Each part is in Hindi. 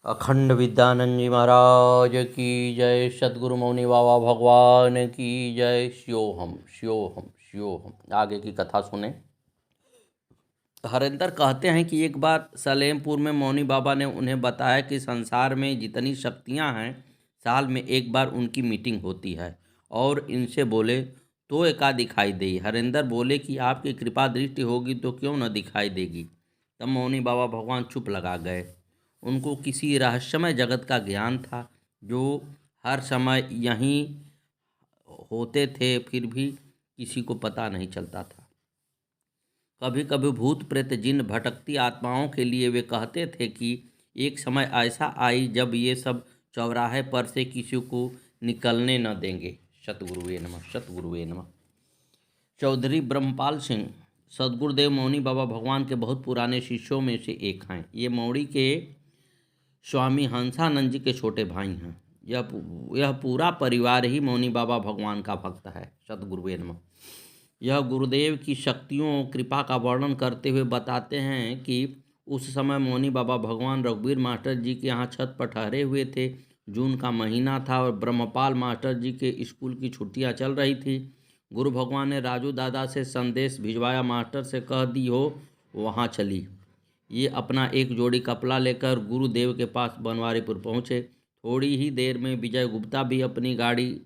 अखंड विद्यानंद जी महाराज की जय। सद्गुरु मौनी बाबा भगवान की जय। शिवोहम शिवोहम शिवोहम। आगे की कथा सुने। हरिंदर कहते हैं कि एक बार सलेमपुर में मौनी बाबा ने उन्हें बताया कि संसार में जितनी शक्तियां हैं, साल में एक बार उनकी मीटिंग होती है और इनसे बोले तो एका दिखाई देगी। हरिंदर बोले कि आपकी कृपा दृष्टि होगी तो क्यों न दिखाई देगी। तब मौनी बाबा भगवान चुप लगा गए। उनको किसी रहस्यमय जगत का ज्ञान था जो हर समय यहीं होते थे, फिर भी किसी को पता नहीं चलता था। कभी कभी भूत प्रेत जिन भटकती आत्माओं के लिए वे कहते थे कि एक समय ऐसा आई जब ये सब चौराहे पर से किसी को निकलने न देंगे। सतगुरुवे नमः, सतगुरुवे नमः। चौधरी ब्रह्मपाल सिंह सदगुरुदेव मौनी बाबा भगवान के बहुत पुराने शिष्यों में से एक हैं। ये मौड़ी के स्वामी हंसानंद जी के छोटे भाई हैं। यह पूरा परिवार ही मौनी बाबा भगवान का भक्त है। सतगुरुवे नमः। यह गुरुदेव की शक्तियों कृपा का वर्णन करते हुए बताते हैं कि उस समय मौनी बाबा भगवान रघुवीर मास्टर जी के यहाँ छत पर ठहरे हुए थे। जून का महीना था और ब्रह्मपाल मास्टर जी के स्कूल की छुट्टियां चल रही थी। गुरु भगवान ने राजू दादा से संदेश भिजवाया, मास्टर से कह दी हो वहाँ चली। ये अपना एक जोड़ी कपड़ा लेकर गुरुदेव के पास बनवारीपुर पहुँचे। थोड़ी ही देर में विजय गुप्ता भी अपनी गाड़ी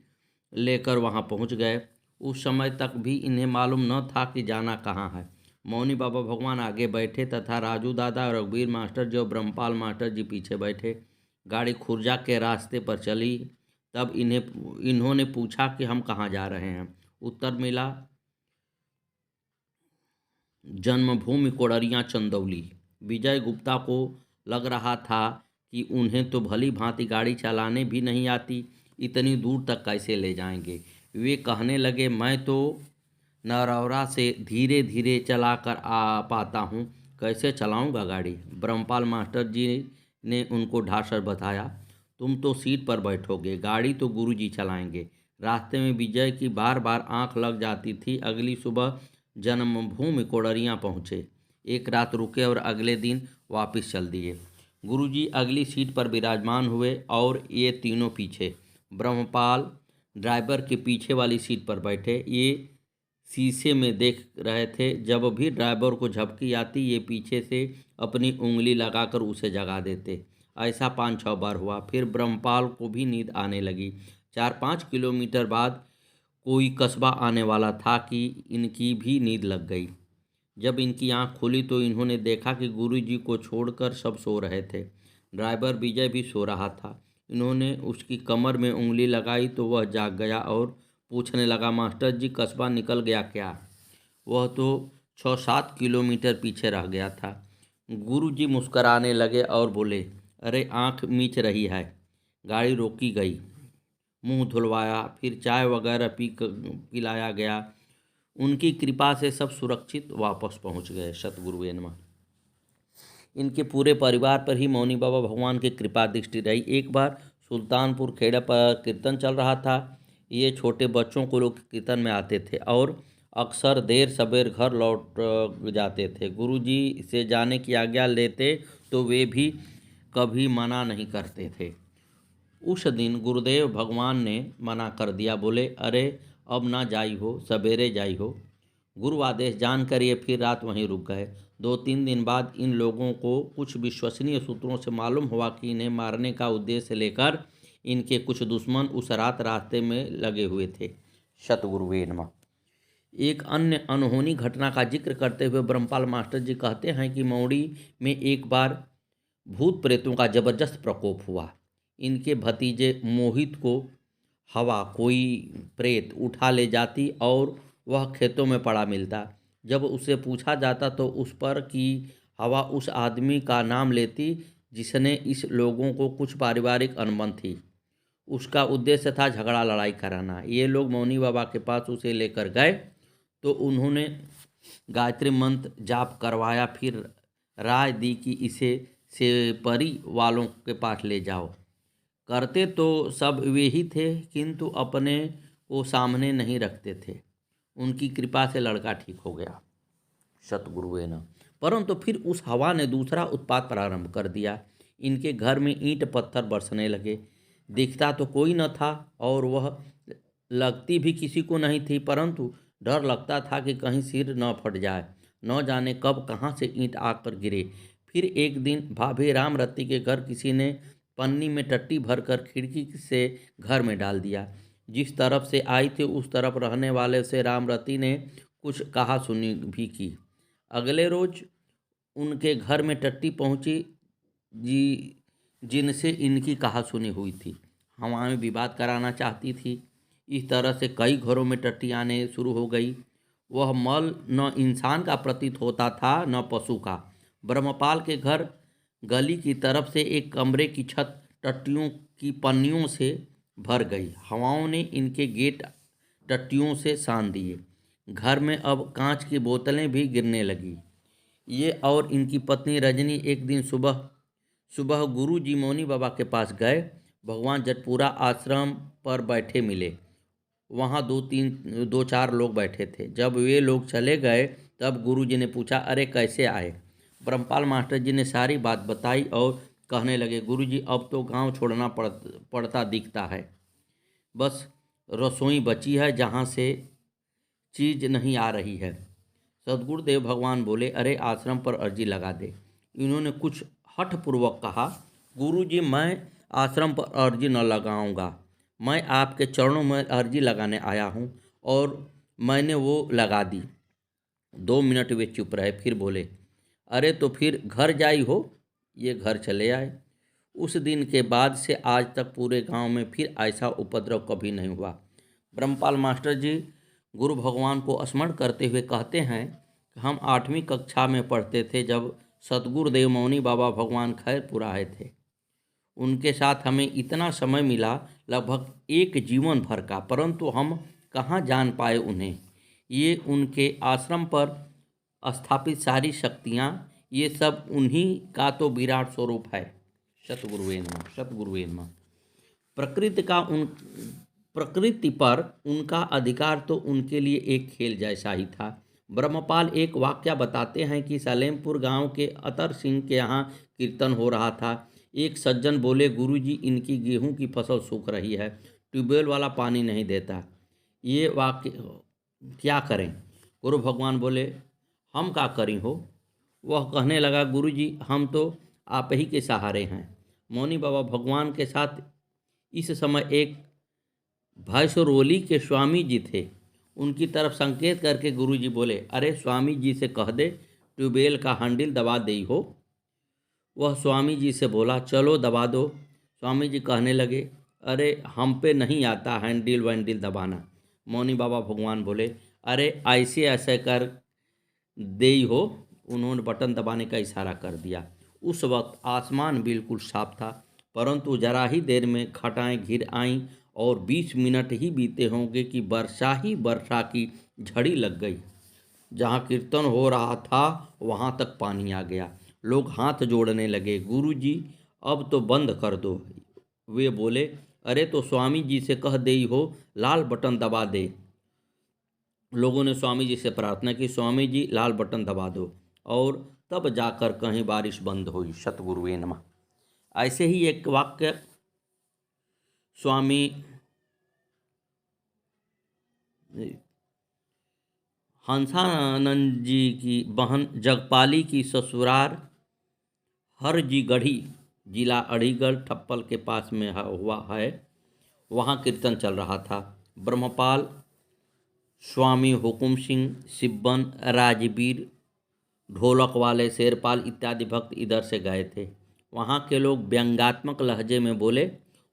लेकर वहाँ पहुँच गए। उस समय तक भी इन्हें मालूम न था कि जाना कहाँ है। मौनी बाबा भगवान आगे बैठे तथा राजू दादा, रघुवीर मास्टर जी और ब्रह्मपाल मास्टर जी पीछे बैठे। गाड़ी खुर्जा के रास्ते पर चली। तब इन्होंने पूछा कि हम कहाँ जा रहे हैं। उत्तर मिला, जन्मभूमि कोडरिया चंदौली। विजय गुप्ता को लग रहा था कि उन्हें तो भली भांति गाड़ी चलाने भी नहीं आती, इतनी दूर तक कैसे ले जाएंगे। वे कहने लगे, मैं तो नरौरा से धीरे धीरे चला कर आ पाता हूँ, कैसे चलाऊँगा गाड़ी। ब्रह्मपाल मास्टर जी ने उनको ढासर बताया, तुम तो सीट पर बैठोगे, गाड़ी तो गुरुजी चलाएंगे। रास्ते में विजय की बार बार आंख लग जाती थी। अगली सुबह जन्मभूमि कोडरिया पहुँचे। एक रात रुके और अगले दिन वापस चल दिए। गुरुजी अगली सीट पर विराजमान हुए और ये तीनों पीछे। ब्रह्मपाल ड्राइवर के पीछे वाली सीट पर बैठे। ये शीशे में देख रहे थे। जब भी ड्राइवर को झपकी आती, ये पीछे से अपनी उंगली लगाकर उसे जगा देते। ऐसा 5-6 बार हुआ। फिर ब्रह्मपाल को भी नींद आने लगी। 4-5 किलोमीटर बाद कोई कस्बा आने वाला था कि इनकी भी नींद लग गई। जब इनकी आंख खुली तो इन्होंने देखा कि गुरुजी को छोड़कर सब सो रहे थे। ड्राइवर विजय भी सो रहा था। इन्होंने उसकी कमर में उंगली लगाई तो वह जाग गया और पूछने लगा, मास्टर जी कस्बा निकल गया क्या? वह तो 6-7 किलोमीटर पीछे रह गया था। गुरुजी मुस्कराने लगे और बोले, अरे आंख मीच रही है। गाड़ी रोकी गई, मुंह धुलवाया, फिर चाय वगैरह पिलाया गया। उनकी कृपा से सब सुरक्षित वापस पहुंच गए। सतगुरुवे नमः। इनके पूरे परिवार पर ही मौनी बाबा भगवान की कृपा दृष्टि रही। एक बार सुल्तानपुर खेड़ा पर कीर्तन चल रहा था। ये छोटे बच्चों को लोग कीर्तन में आते थे और अक्सर देर सवेर घर लौट जाते थे। गुरुजी से जाने की आज्ञा लेते तो वे भी कभी मना नहीं करते थे। उस दिन गुरुदेव भगवान ने मना कर दिया। बोले, अरे अब ना जाई हो, सवेरे जाई हो। गुरु आदेश जानकर ये फिर रात वहीं रुक गए। 2-3 दिन बाद इन लोगों को कुछ विश्वसनीय सूत्रों से मालूम हुआ कि इन्हें मारने का उद्देश्य लेकर इनके कुछ दुश्मन उस रात रास्ते में लगे हुए थे। सतगुरुवे नमः। एक अन्य अनहोनी घटना का जिक्र करते हुए ब्रह्मपाल मास्टर जी कहते हैं कि मौड़ी में एक बार भूत प्रेतों का जबरदस्त प्रकोप हुआ। इनके भतीजे मोहित को हवा कोई प्रेत उठा ले जाती और वह खेतों में पड़ा मिलता। जब उसे पूछा जाता तो उस पर की हवा उस आदमी का नाम लेती जिसने इस लोगों को कुछ पारिवारिक अनबन थी। उसका उद्देश्य था झगड़ा लड़ाई कराना। ये लोग मौनी बाबा के पास उसे लेकर गए तो उन्होंने गायत्री मंत्र जाप करवाया, फिर राय दी कि इसे सेपरी वालों के पास ले जाओ। करते तो सब वे ही थे, किंतु अपने को सामने नहीं रखते थे। उनकी कृपा से लड़का ठीक हो गया। सतगुरुवे न। परंतु फिर उस हवा ने दूसरा उत्पात प्रारंभ कर दिया। इनके घर में ईंट पत्थर बरसने लगे। दिखता तो कोई न था और वह लगती भी किसी को नहीं थी, परंतु डर लगता था कि कहीं सिर न फट जाए। न जाने कब कहाँ से ईंट आकर गिरे। फिर एक दिन भाभी रामरती के घर किसी ने पन्नी में टट्टी भरकर खिड़की से घर में डाल दिया। जिस तरफ से आई थी उस तरफ रहने वाले से रामरती ने कुछ कहा सुनी भी की। अगले रोज उनके घर में टट्टी पहुंची जी जिनसे इनकी कहा सुनी हुई थी। हवा में विवाद कराना चाहती थी। इस तरह से कई घरों में टट्टी आने शुरू हो गई। वह मल न इंसान का प्रतीत होता था न पशु का। ब्रह्मपाल के घर गली की तरफ से एक कमरे की छत टट्टियों की पन्नियों से भर गई। हवाओं ने इनके गेट टट्टियों से सान दिए। घर में अब कांच की बोतलें भी गिरने लगी। ये और इनकी पत्नी रजनी एक दिन सुबह सुबह गुरु जी मौनी बाबा के पास गए। भगवान जटपुरा आश्रम पर बैठे मिले। वहाँ दो चार लोग बैठे थे। जब वे लोग चले गए तब गुरु जी ने पूछा, अरे कैसे आए? ब्रह्मपाल मास्टर जी ने सारी बात बताई और कहने लगे, गुरु जी अब तो गांव छोड़ना पड़ता दिखता है। बस रसोई बची है जहाँ से चीज नहीं आ रही है। सदगुरुदेव भगवान बोले, अरे आश्रम पर अर्जी लगा दे। इन्होंने कुछ हठपूर्वक कहा, गुरुजी मैं आश्रम पर अर्जी न लगाऊंगा। मैं आपके चरणों में अर्जी लगाने आया हूँ और मैंने वो लगा दी। 2 मिनट वे चुप रहे, फिर बोले, अरे तो फिर घर जाई हो। ये घर चले आए। उस दिन के बाद से आज तक पूरे गांव में फिर ऐसा उपद्रव कभी नहीं हुआ। ब्रह्मपाल मास्टर जी गुरु भगवान को स्मरण करते हुए कहते हैं, हम 8वीं कक्षा में पढ़ते थे जब सतगुरुदेव मौनी बाबा भगवान खैरपुर आए थे। उनके साथ हमें इतना समय मिला, लगभग एक जीवन भर का, परंतु हम कहाँ जान पाए उन्हें। ये उनके आश्रम पर स्थापित सारी शक्तियाँ, ये सब उन्हीं का तो विराट स्वरूप है। सतगुरुवे नमः, सतगुरुवे नमः। प्रकृति का उन प्रकृति पर उनका अधिकार तो उनके लिए एक खेल जैसा ही था। ब्रह्मपाल एक वाक्य बताते हैं कि सलेमपुर गांव के अतर सिंह के यहाँ कीर्तन हो रहा था। एक सज्जन बोले, गुरुजी इनकी गेहूं की फसल सूख रही है, ट्यूबवेल वाला पानी नहीं देता, ये वाक्य क्या करें? गुरु भगवान बोले, हम क्या करी हो? वह कहने लगा, गुरुजी हम तो आप ही के सहारे हैं। मौनी बाबा भगवान के साथ इस समय एक भैंसरोली के स्वामी जी थे। उनकी तरफ संकेत करके गुरुजी बोले, अरे स्वामी जी से कह दे ट्यूबवेल का हैंडल दबा दे हो। वह स्वामी जी से बोला, चलो दबा दो। स्वामी जी कहने लगे, अरे हम पे नहीं आता हैंडल वैंडल दबाना। मौनी बाबा भगवान बोले, अरे ऐसे ऐसे कर दे हो। उन्होंने बटन दबाने का इशारा कर दिया। उस वक्त आसमान बिल्कुल साफ था, परंतु जरा ही देर में घटाएं घिर आईं और 20 मिनट ही बीते होंगे कि वर्षा की झड़ी लग गई। जहाँ कीर्तन हो रहा था वहाँ तक पानी आ गया। लोग हाथ जोड़ने लगे, गुरुजी अब तो बंद कर दो। वे बोले, अरे तो स्वामी जी से कह दे हो लाल बटन दबा दे। लोगों ने स्वामी जी से प्रार्थना की, स्वामी जी लाल बटन दबा दो, और तब जाकर कहीं बारिश बंद हुई। सतगुरुवे नमः। ऐसे ही एक वाक्य स्वामी हंसानंद जी की बहन जगपाली की ससुराल हरजीगढ़ी, जिला अलीगढ़ ठप्पल के पास में हुआ है। वहाँ कीर्तन चल रहा था। ब्रह्मपाल, स्वामी हुकुम सिंह, सिब्बन, राजवीर, ढोलक वाले, शेरपाल इत्यादि भक्त इधर से गए थे। वहाँ के लोग व्यंग्यात्मक लहजे में बोले,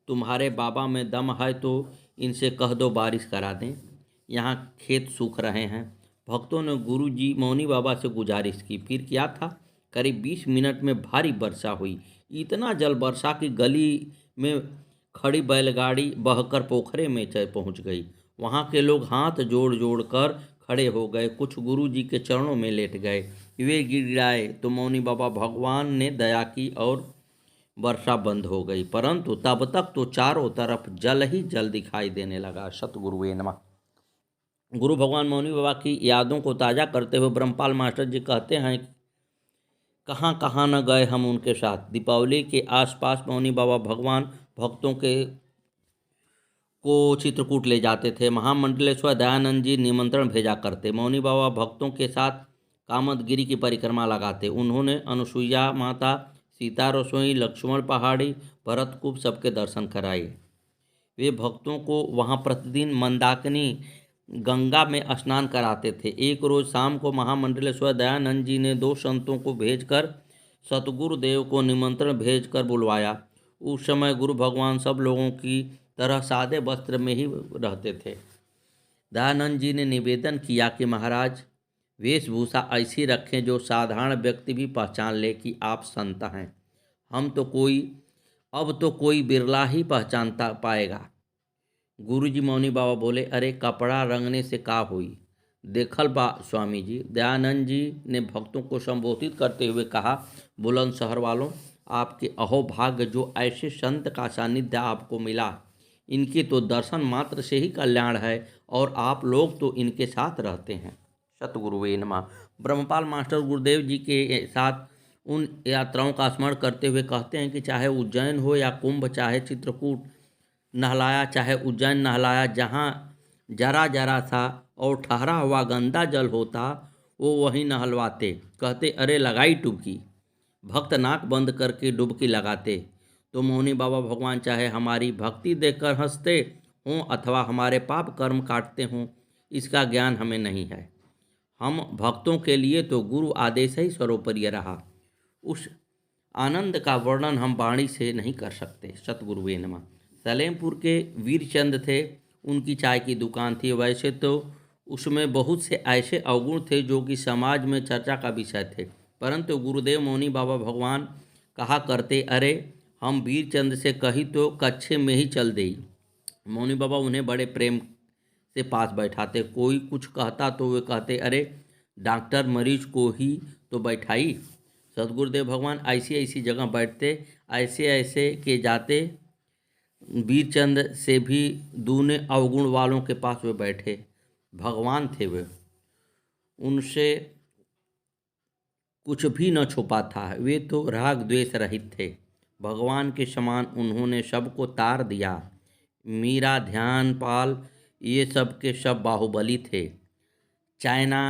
तुम्हारे बाबा में दम है तो इनसे कह दो बारिश करा दें, यहाँ खेत सूख रहे हैं। भक्तों ने गुरु जी मौनी बाबा से गुजारिश की। फिर क्या था, करीब 20 मिनट में भारी वर्षा हुई। इतना जल वर्षा की गली में खड़ी बैलगाड़ी बहकर पोखरे में पहुँच गई। वहाँ के लोग हाथ जोड़ जोड़ कर खड़े हो गए। कुछ गुरु जी के चरणों में लेट गए। वे गिड़गिड़ाए तो मौनी बाबा भगवान ने दया की और वर्षा बंद हो गई, परंतु तब तक तो चारों तरफ जल ही जल दिखाई देने लगा। सतगुरुवे नमः। गुरु भगवान मौनी बाबा की यादों को ताज़ा करते हुए ब्रह्मपाल मास्टर जी कहते हैं कहाँ कहाँ न गए हम उनके साथ। दीपावली के आसपास मौनी बाबा भगवान भक्तों के को चित्रकूट ले जाते थे। महामंडलेश्वर दयानंद जी निमंत्रण भेजा करते। मौनी बाबा भक्तों के साथ कामदगिरी की परिक्रमा लगाते। उन्होंने अनुसुईया माता, सीता रसोई, लक्ष्मण पहाड़ी, भरतकूप सबके दर्शन कराए। वे भक्तों को वहाँ प्रतिदिन मंदाकिनी गंगा में स्नान कराते थे। एक रोज शाम को महामंडलेश्वर दयानंद जी ने दो संतों को भेजकर सतगुरुदेव को निमंत्रण भेजकर बुलवाया। उस समय गुरु भगवान सब लोगों की तरह सादे वस्त्र में ही रहते थे। दयानंद जी ने निवेदन किया कि महाराज, वेशभूषा ऐसी रखें जो साधारण व्यक्ति भी पहचान ले कि आप संत हैं। अब तो कोई बिरला ही पहचानता पाएगा। गुरुजी मौनी बाबा बोले, अरे कपड़ा रंगने से का हुई, देखल बा स्वामी जी। दयानंद जी ने भक्तों को संबोधित करते हुए कहा, बुलंदशहर वालों, आपके अहोभाग्य जो ऐसे संत का सानिध्य आपको मिला। इनके तो दर्शन मात्र से ही कल्याण है और आप लोग तो इनके साथ रहते हैं। सतगुरुवे नमः। ब्रह्मपाल मास्टर गुरुदेव जी के साथ उन यात्राओं का स्मरण करते हुए कहते हैं कि चाहे उज्जैन हो या कुंभ, चाहे चित्रकूट नहलाया चाहे उज्जैन नहलाया, जहाँ जरा जरा सा और ठहरा हुआ गंदा जल होता वो वहीं नहलवाते। कहते, अरे लगाई डुबकी। भक्त नाक बंद करके डुबकी लगाते। तो मौनी बाबा भगवान चाहे हमारी भक्ति देखकर हंसते हों अथवा हमारे पाप कर्म काटते हों, इसका ज्ञान हमें नहीं है। हम भक्तों के लिए तो गुरु आदेश ही सर्वोपरि रहा। उस आनंद का वर्णन हम वाणी से नहीं कर सकते। सतगुरुवे नमः। सलेमपुर के वीरचंद थे, उनकी चाय की दुकान थी। वैसे तो उसमें बहुत से ऐसे अवगुण थे जो कि समाज में चर्चा का विषय थे, परंतु गुरुदेव मौनी बाबा भगवान कहा करते, अरे हम वीरचंद से कही तो कच्छे में ही चल देई। मौनी बाबा उन्हें बड़े प्रेम से पास बैठाते। कोई कुछ कहता तो वे कहते, अरे डॉक्टर मरीज को ही तो बैठाई। सतगुरुदेव भगवान ऐसी ऐसी जगह बैठते, ऐसे ऐसे के जाते। वीरचंद से भी दूने अवगुण वालों के पास वे बैठे। भगवान थे वे, उनसे कुछ भी न छुपा था। वे तो राग द्वेष रहित थे। भगवान के समान उन्होंने सबको तार दिया। मीरा, ध्यान पाल, ये सब के सब बाहुबली थे। चाइना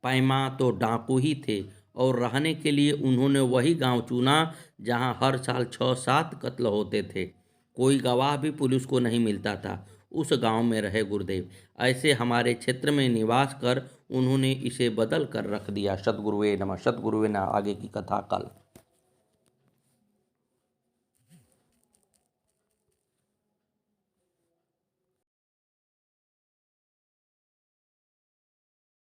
पैमा तो डाकू ही थे और रहने के लिए उन्होंने वही गांव चुना जहां हर साल 6-7 कत्ल होते थे। कोई गवाह भी पुलिस को नहीं मिलता था। उस गांव में रहे गुरुदेव। ऐसे हमारे क्षेत्र में निवास कर उन्होंने इसे बदल कर रख दिया। सतगुरुवे नमः। सतगुरुवे नमः। आगे की कथा कल।